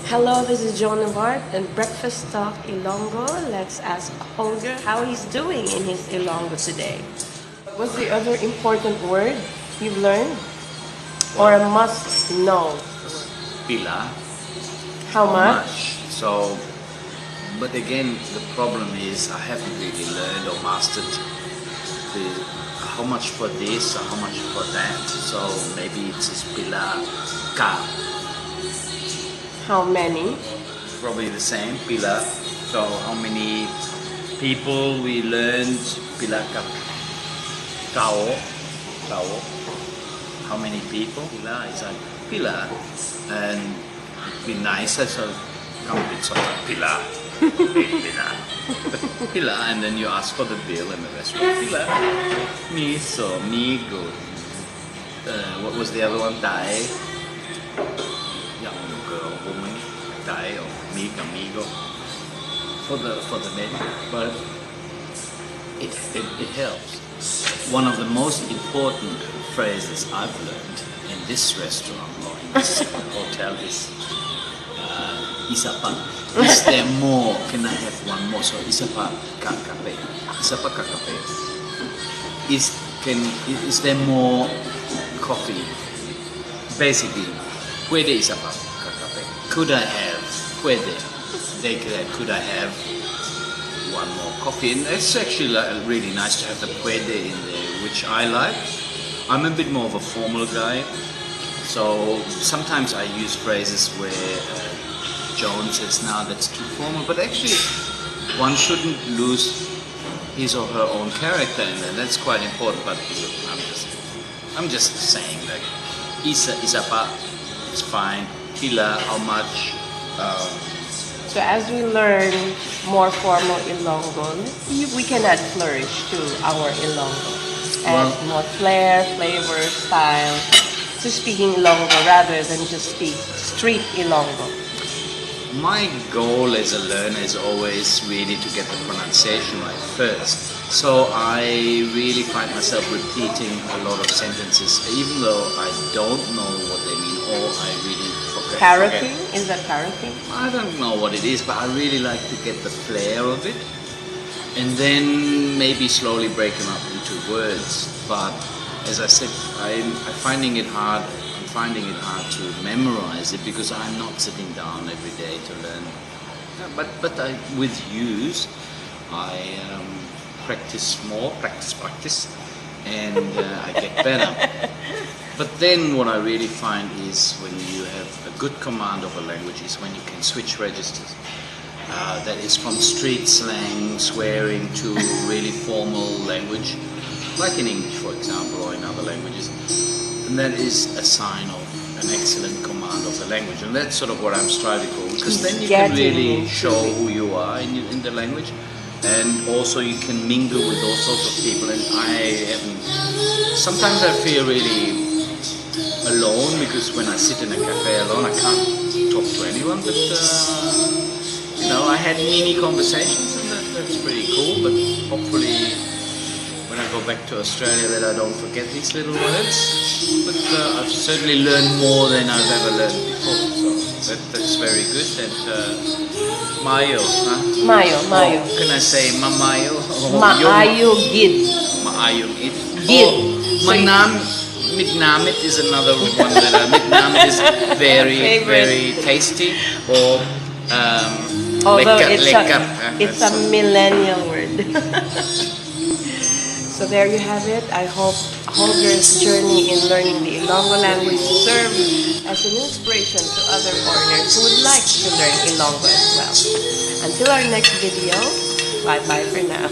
Hello, this is John Nord and Breakfast Talk Ilonggo. Let's ask Holger how he's doing in his Ilonggo today. What's the other important word you've learned? Or a must know? PILA. How much? So, but again, the problem is I haven't really learned or mastered how much for this or how much for that. So maybe it's PILA ka. How many? Probably the same, PILA. So how many people we learned PILA ka tao. How many people? PILA is like PILA. And be nicer, so come with some PILA. PILA. PILA, and then you ask for the bill and the restaurant. PILA. Miso, migo. What was the other one? Dai. Young girl, woman. Dai or amigo. For the menu. But it helps. One of the most important phrases I've learned in this restaurant or in this hotel is isa pa. Is there more? Can I have one more? So isa pa kakape. Isa pa kakape. Is there more coffee? Basically, PWEDE isa pa kakape. Could I have PWEDE? Could I have one more coffee? And it's actually really nice to have the PWEDE in there, which I like. I'm a bit more of a formal guy, so sometimes I use phrases where Joan says, "Now that's too formal," but actually one shouldn't lose his or her own character, and that's quite important. But I'm just saying that isa pa, it's fine. PILA, how much? So as we learn more formal Ilonggo, we can add flourish to our Ilonggo. Add more flair, flavor, style to speaking Ilonggo rather than just speak street Ilonggo. My goal as a learner is always really to get the pronunciation right first. So I really find myself repeating a lot of sentences, even though I don't know what they mean or I really forget. Parroting? Is that parroting? I don't know what it is, but I really like to get the flair of it. And then maybe slowly break them up into words. But as I said, I'm finding it hard. I'm finding it hard to memorize it because I'm not sitting down every day to learn. But with use, I practice more, practice, and I get better. But then what I really find is when you have a good command of a language is when you can switch registers. That is from street slang, swearing to really formal language, like in English, for example, or in other languages. And that is a sign of an excellent command of the language. And that's sort of what I'm striving for, because then you can really show who you are in the language. And also you can mingle with all sorts of people. And sometimes I feel really alone, because when I sit in a cafe alone, I can't talk to anyone, but I had mini conversations, and that's pretty cool. But hopefully, when I go back to Australia, that I don't forget these little words. But I've certainly learned more than I've ever learned before, so that's very good. And Mayo, huh? Mayo. Oh, can I say Mamayo? Maayo gid. Maayo gid. Gid. Mitnamit is another one that mitnamit is very tasty. Or although it's a millennial word. So there you have it. I hope Holger's journey in learning the Ilonggo language serve as an inspiration to other foreigners who would like to learn Ilonggo as well. Until our next video, bye-bye for now.